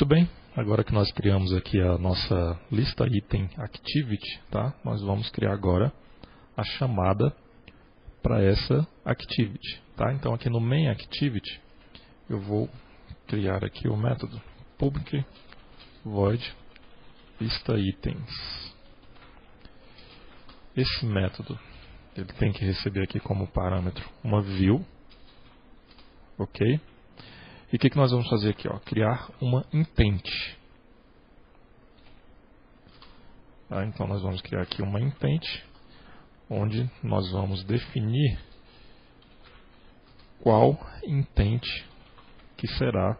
Muito bem, agora que nós criamos aqui a nossa lista item activity, tá? Nós vamos criar agora a chamada para essa activity, tá? Então aqui no main activity eu vou criar aqui o método public void lista itens. Esse método ele tem que receber aqui como parâmetro uma view, ok? E o que nós vamos fazer aqui? Ó? Criar uma intent. Tá? Então nós vamos criar aqui uma intent, onde nós vamos definir qual intent que será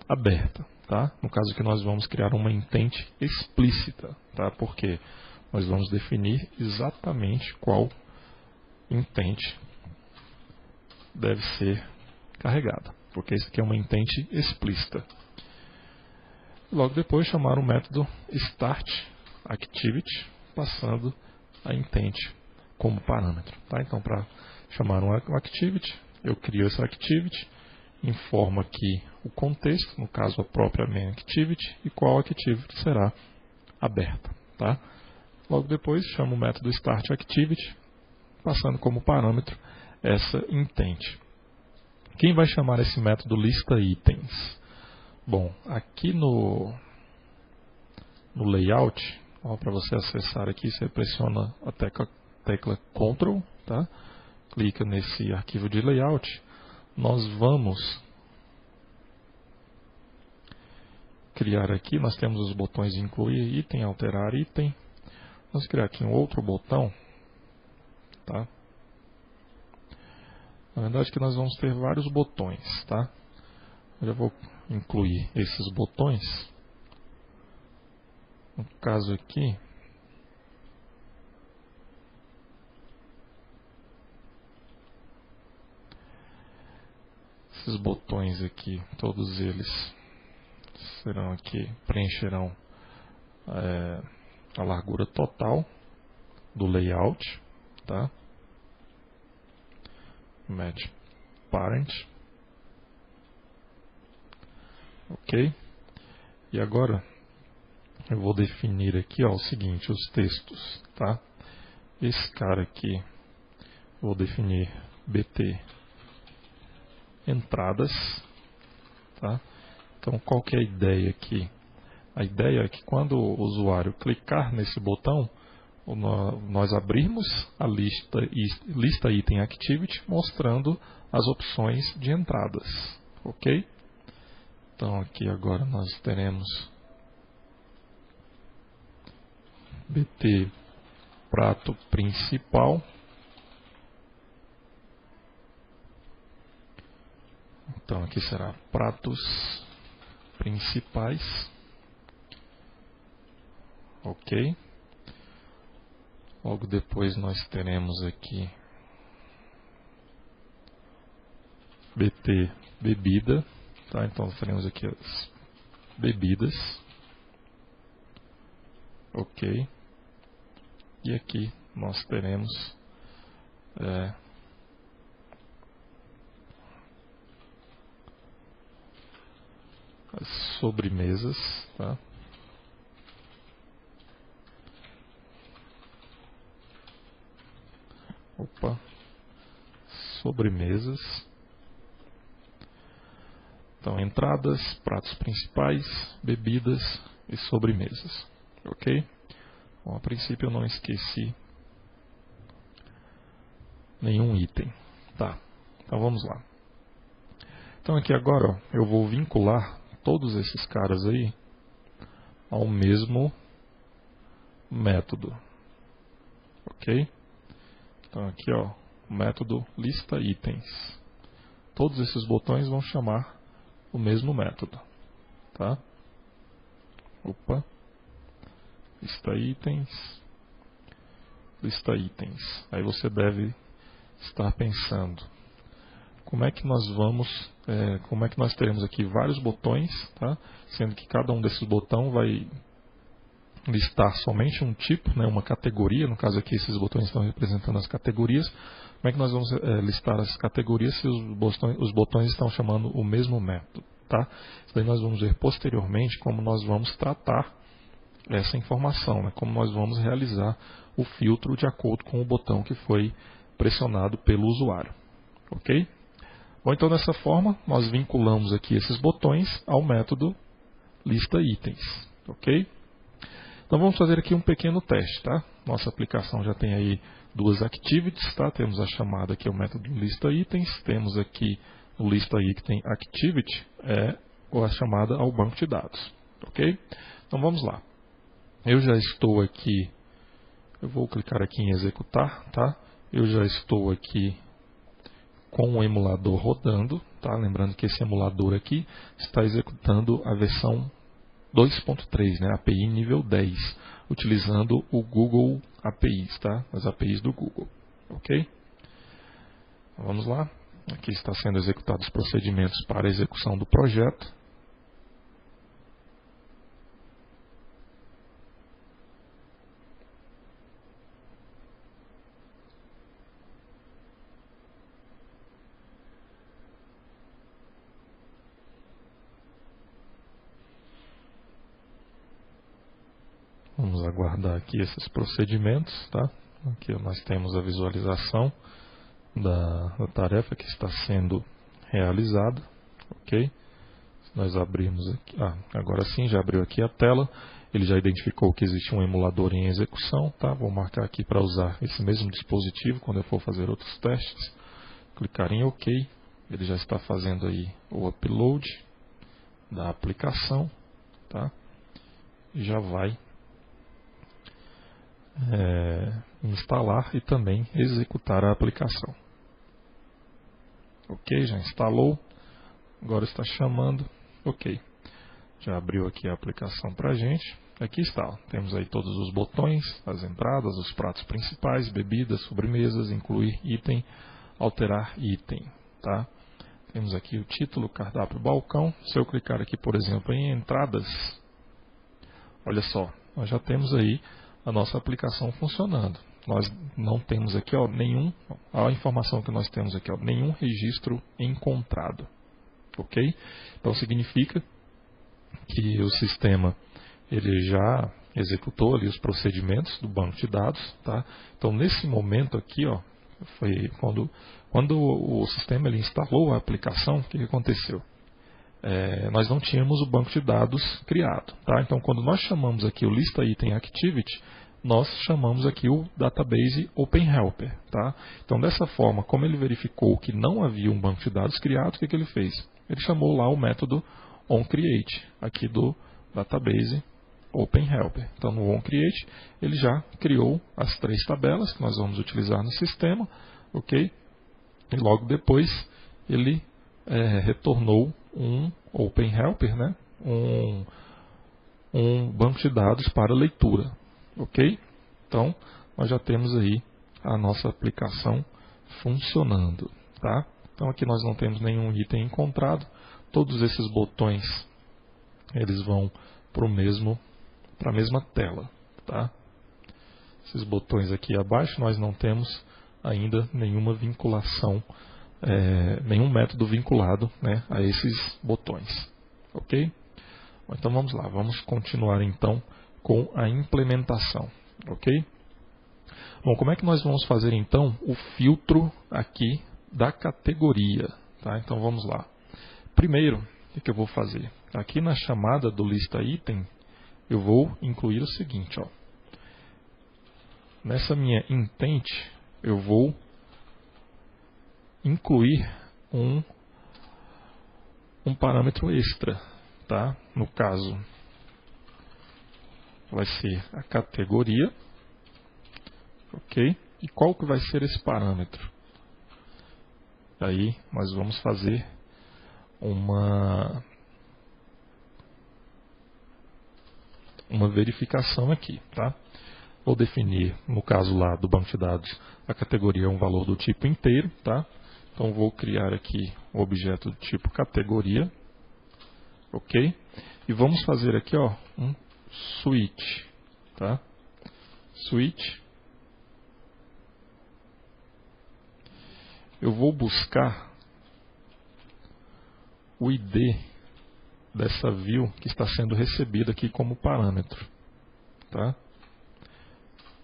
aberta. Tá? No caso aqui nós vamos criar uma intent explícita, tá? Porque nós vamos definir exatamente qual intent deve ser carregada, porque isso aqui é uma intent explícita. Logo depois chamar o método startActivity, passando a intent como parâmetro. Tá? Então para chamar um activity, eu crio essa activity, informo aqui o contexto, no caso a própria main activity, e qual activity será aberta. Tá? Logo depois chamo o método startActivity, passando como parâmetro essa intent. Quem vai chamar esse método lista itens? Bom, aqui no layout, para você acessar aqui, você pressiona a tecla Ctrl, tá? Clica nesse arquivo de layout. Nós vamos criar aqui, nós temos os botões incluir item, alterar item. Vamos criar aqui um outro botão, tá? Na verdade que nós vamos ter vários botões, tá? Eu já vou incluir esses botões. No caso aqui, esses botões aqui, todos eles serão aqui, preencherão a largura total do layout, tá? Match parent, ok? E agora eu vou definir aqui, ó, o seguinte, os textos, tá? Esse cara aqui, vou definir bt entradas, tá? Então qual que é a ideia aqui? A ideia é que quando o usuário clicar nesse botão, nós abrimos a lista item activity mostrando as opções de entradas, ok? Então aqui agora nós teremos bt prato principal, então aqui será pratos principais, ok? Logo depois nós teremos aqui bt bebida, tá? Então nós teremos aqui as bebidas, ok? E aqui nós teremos as sobremesas, tá? Sobremesas. Então, entradas, pratos principais, bebidas e sobremesas. Ok? Bom, a princípio eu não esqueci nenhum item. Tá, então vamos lá. Então aqui agora, ó, eu vou vincular todos esses caras aí ao mesmo método. Ok? Então aqui, ó, o método lista itens. Todos esses botões vão chamar o mesmo método, tá? Lista itens. Aí você deve estar pensando, como é que nós teremos aqui vários botões, tá? Sendo que cada um desses botões vai listar somente um tipo, né, uma categoria. No caso aqui esses botões estão representando as categorias. Como é que nós vamos listar as categorias se os botões estão chamando o mesmo método? tá? Isso daí nós vamos ver posteriormente como nós vamos tratar essa informação, né? Como nós vamos realizar o filtro de acordo com o botão que foi pressionado pelo usuário, ok? Bom, então dessa forma nós vinculamos aqui esses botões ao método lista itens, ok? Então vamos fazer aqui um pequeno teste, tá? Nossa aplicação já tem aí duas activities, tá? Temos a chamada aqui, o método lista itens, temos aqui o lista item activity, ou a chamada ao banco de dados, ok? Então vamos lá. Eu já estou aqui, eu vou clicar aqui em executar, tá? Eu já estou aqui com o emulador rodando, tá? Lembrando que esse emulador aqui está executando a versão 2.3, né? API nível 10, utilizando o Google APIs, tá? As APIs do Google, ok? Então, vamos lá. Aqui está sendo executados os procedimentos para a execução do projeto. Vamos aguardar aqui esses procedimentos, tá? Aqui nós temos a visualização da tarefa que está sendo realizada, ok? Se nós abrirmos aqui, agora sim, já abriu aqui a tela, ele já identificou que existe um emulador em execução, tá? Vou marcar aqui para usar esse mesmo dispositivo quando eu for fazer outros testes, clicar em OK, ele já está fazendo aí o upload da aplicação, tá? E já vai instalar e também executar a aplicação. Ok, já instalou, agora está chamando, ok. Já abriu aqui a aplicação para a gente. Aqui está, ó. Temos aí todos os botões, as entradas, os pratos principais, bebidas, sobremesas, incluir item, alterar item, tá? Temos aqui o título, cardápio, balcão. Se eu clicar aqui, por exemplo, em entradas, olha só, nós já temos aí a nossa aplicação funcionando. Nós não temos aqui, ó, a informação que nós temos aqui, ó, nenhum registro encontrado, ok? Então significa que o sistema ele já executou ali os procedimentos do banco de dados, tá? Então nesse momento aqui, ó, foi quando o sistema ele instalou a aplicação, o que aconteceu? Nós não tínhamos o banco de dados criado, tá? Então quando nós chamamos aqui o lista item activity, nós chamamos aqui o database OpenHelper, tá? Então dessa forma, como ele verificou que não havia um banco de dados criado, o que ele fez? Ele chamou lá o método onCreate, aqui do database OpenHelper. Então no onCreate ele já criou as 3 tabelas que nós vamos utilizar no sistema, ok? E logo depois ele retornou um OpenHelper, né? um banco de dados para leitura, ok? Então nós já temos aí a nossa aplicação funcionando, tá? Então aqui nós não temos nenhum item encontrado. Todos esses botões eles vão para a mesma tela, tá? Esses botões aqui abaixo nós não temos ainda nenhuma vinculação, nenhum método vinculado, né, a esses botões, ok? Então vamos lá, vamos continuar então com a implementação, ok? Bom, como é que nós vamos fazer então o filtro aqui da categoria, tá? Então vamos lá. Primeiro, o que eu vou fazer? Aqui na chamada do lista item, eu vou incluir o seguinte, ó. Nessa minha intent, eu vou incluir um parâmetro extra, tá? No caso, vai ser a categoria, ok? E qual que vai ser esse parâmetro? Aí nós vamos fazer uma verificação aqui, tá? Vou definir, no caso lá do banco de dados, a categoria é um valor do tipo inteiro, tá? Então vou criar aqui o objeto do tipo categoria, ok? E vamos fazer aqui, ó, um switch, tá? Switch. Eu vou buscar o ID dessa view que está sendo recebida aqui como parâmetro. Tá?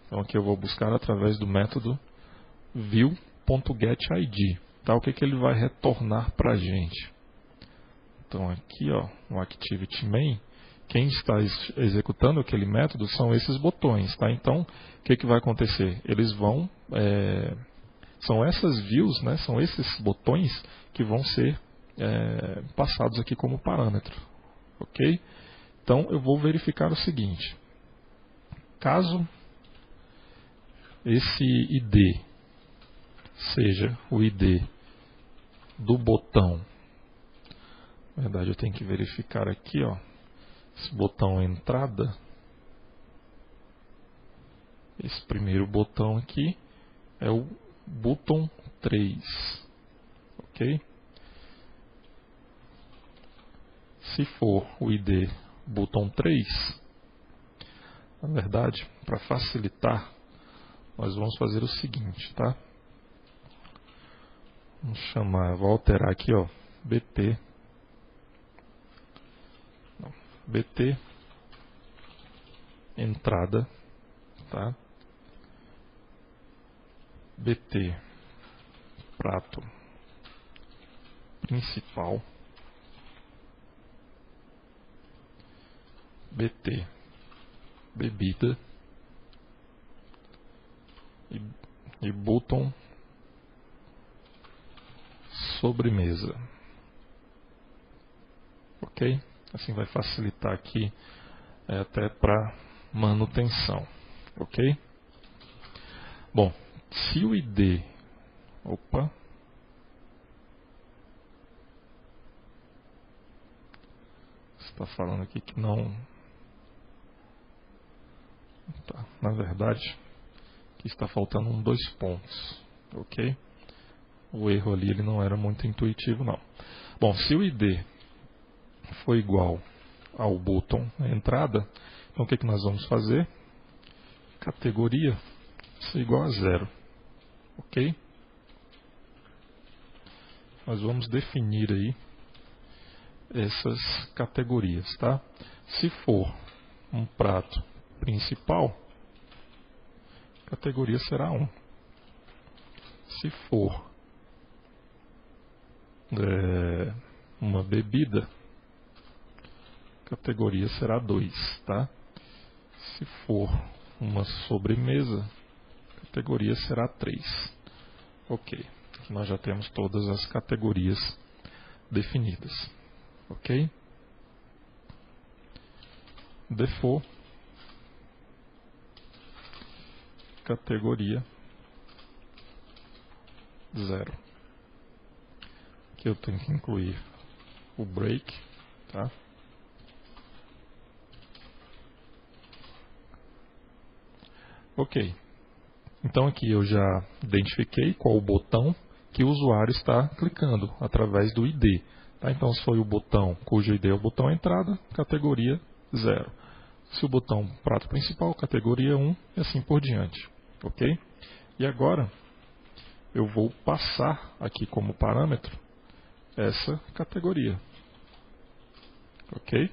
Então aqui eu vou buscar através do método view.getID. Tá? O que ele vai retornar para a gente? Então aqui, ó, no ActivityMain, quem está executando aquele método são esses botões. Tá? Então o que vai acontecer? Eles vão... são essas views, né, são esses botões que vão ser passados aqui como parâmetro. Ok? Então eu vou verificar o seguinte. Caso esse ID seja o ID do botão, na verdade eu tenho que verificar aqui, ó, esse botão entrada, esse primeiro botão aqui é o botão 3, ok? Se for o ID botão 3, na verdade, para facilitar, nós vamos fazer o seguinte, tá? Vamos chamar, vou alterar aqui, ó, BT entrada, tá? BT prato principal, BT bebida e botão sobremesa. Ok? Assim vai facilitar aqui até para manutenção. Ok? Bom, se o ID... Opa! Está falando aqui que não... Tá, na verdade, aqui está faltando 2 pontos. Ok? O erro ali ele não era muito intuitivo, não. Bom, se o ID for igual ao botão entrada, então o que nós vamos fazer? Categoria ser igual a 0. Ok? Nós vamos definir aí essas categorias, tá? Se for um prato principal, a categoria será 1. Se for uma bebida, a categoria será 2, tá? Se for uma sobremesa, a categoria será 3. Ok, aqui nós já temos todas as categorias definidas. Ok? Default categoria 0. Aqui eu tenho que incluir o break, tá? Ok. Então aqui eu já identifiquei qual o botão que o usuário está clicando através do ID. Tá? Então se foi o botão cujo ID é o botão entrada, categoria 0. Se o botão prato principal, categoria 1 e assim por diante. Ok? E agora eu vou passar aqui como parâmetro essa categoria. Ok?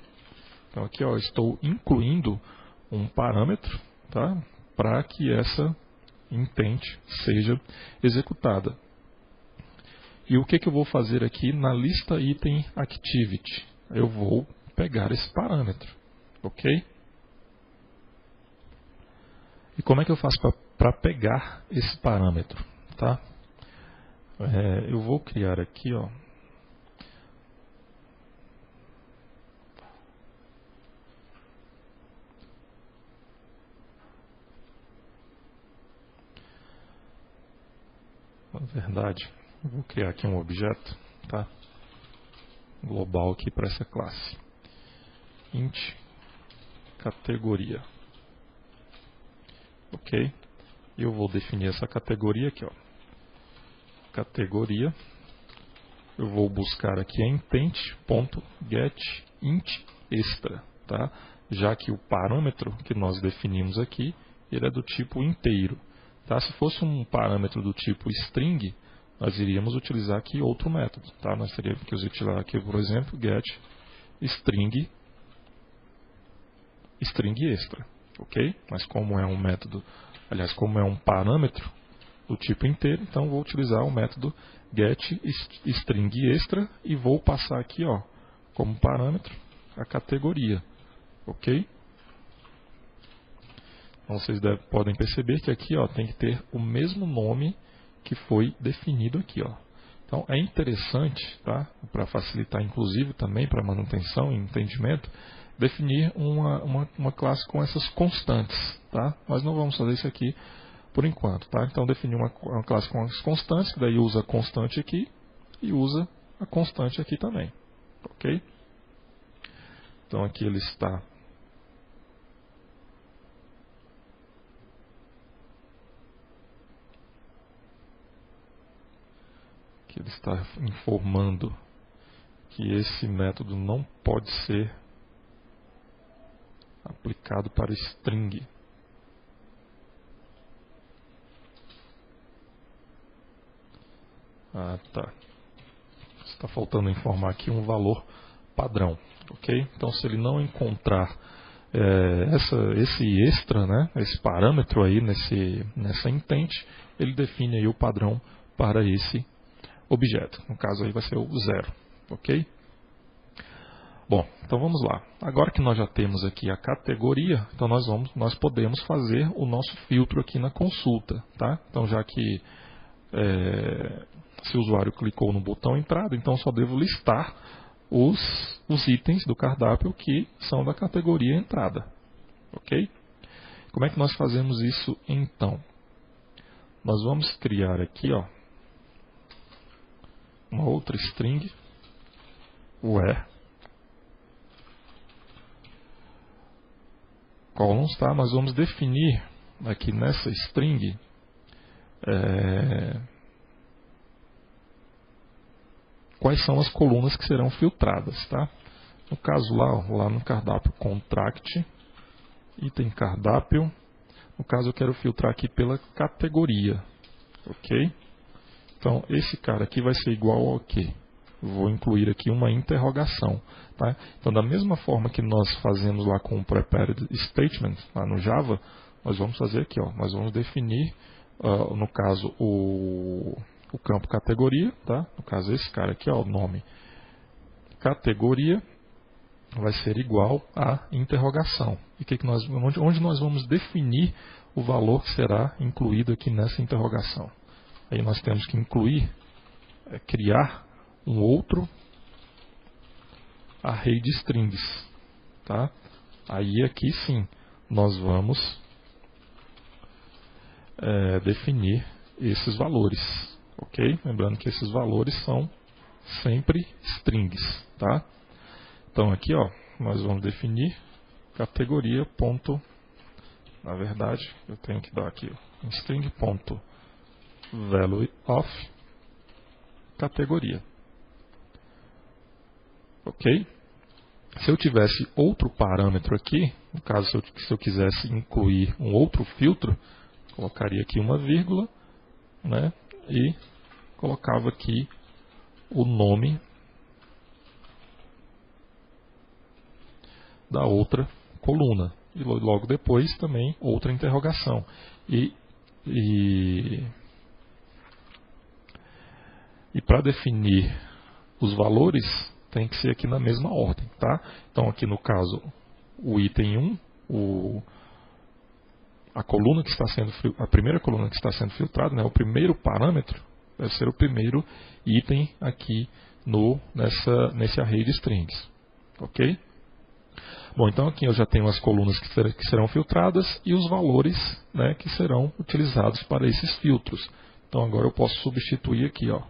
Então aqui ó, estou incluindo um parâmetro, tá? Para que essa intent seja executada. E o que eu vou fazer aqui na lista item activity? Eu vou pegar esse parâmetro. Ok? E como é que eu faço para pegar esse parâmetro? Tá? Eu vou criar aqui, ó, na verdade, eu vou criar aqui um objeto, tá? Global aqui para essa classe. Int categoria. Ok? E eu vou definir essa categoria aqui, ó. Categoria. Eu vou buscar aqui a intent.getIntExtra, tá? Já que o parâmetro que nós definimos aqui, ele é do tipo inteiro. Tá? Se fosse um parâmetro do tipo string, nós iríamos utilizar aqui outro método. Tá? Nós teríamos que utilizar aqui, por exemplo, string extra, ok? Mas como é um método, aliás, como é um parâmetro do tipo inteiro, então vou utilizar o método getStringExtra e vou passar aqui, ó, como parâmetro a categoria, ok? Então vocês podem perceber que aqui, ó, tem que ter o mesmo nome que foi definido aqui, ó. Então é interessante, tá? Para facilitar inclusive também para manutenção e entendimento, definir uma classe com essas constantes, tá? Nós não vamos fazer isso aqui por enquanto, tá? Então definir uma classe com as constantes, que daí usa a constante aqui e usa a constante aqui também, ok? Então aqui ele está informando que esse método não pode ser aplicado para string. Ah, tá. Está faltando informar aqui um valor padrão, ok? Então, se ele não encontrar esse extra, né, esse parâmetro aí nessa intent, ele define aí o padrão para esse objeto. No caso aí vai ser o 0, ok? Bom, então vamos lá. Agora que nós já temos aqui a categoria, então nós podemos fazer o nosso filtro aqui na consulta, tá? Então já que se o usuário clicou no botão entrada, então só devo listar os itens do cardápio que são da categoria entrada, ok? Como é que nós fazemos isso então? Nós vamos criar aqui, ó, uma outra string, where columns, tá? Nós vamos definir aqui nessa string quais são as colunas que serão filtradas, tá? No caso lá no cardápio contract, item cardápio, no caso eu quero filtrar aqui pela categoria, ok? Então esse cara aqui vai ser igual ao quê? Vou incluir aqui uma interrogação, tá? Então da mesma forma que nós fazemos lá com o prepared statement, lá no Java, nós vamos fazer aqui, ó, nós vamos definir, no caso, o campo categoria, tá? No caso esse cara aqui, ó, o nome categoria vai ser igual a interrogação. E onde nós vamos definir o valor que será incluído aqui nessa interrogação? Aí nós temos que incluir, criar um outro array de strings, tá? Aí aqui sim nós vamos definir esses valores, ok? Lembrando que esses valores são sempre strings, tá? Então aqui, ó, nós vamos definir categoria ponto, na verdade eu tenho que dar aqui um string ponto value of categoria, ok? Se eu tivesse outro parâmetro aqui, no caso se eu quisesse incluir um outro filtro, colocaria aqui uma vírgula, né, e colocava aqui o nome da outra coluna. E logo depois também outra interrogação. E para definir os valores, tem que ser aqui na mesma ordem, tá? Então aqui no caso, o item 1, a primeira coluna que está sendo filtrada, né, o primeiro parâmetro, deve ser o primeiro item aqui nesse array de strings, ok? Bom, então aqui eu já tenho as colunas que serão filtradas e os valores, né, que serão utilizados para esses filtros. Então agora eu posso substituir aqui, ó,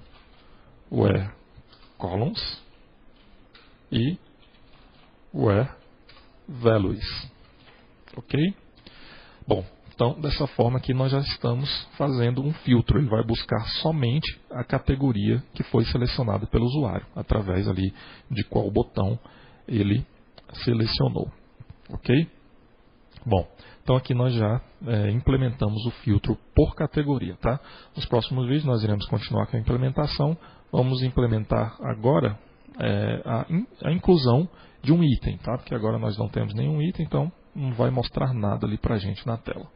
where columns e where values, ok? Bom, então dessa forma aqui nós já estamos fazendo um filtro. Ele vai buscar somente a categoria que foi selecionada pelo usuário, através ali de qual botão ele selecionou, ok? Bom, então aqui nós já implementamos o filtro por categoria, tá? Nos próximos vídeos nós iremos continuar com a implementação. Vamos implementar agora a inclusão de um item, tá? Porque agora nós não temos nenhum item, então não vai mostrar nada ali para a gente na tela.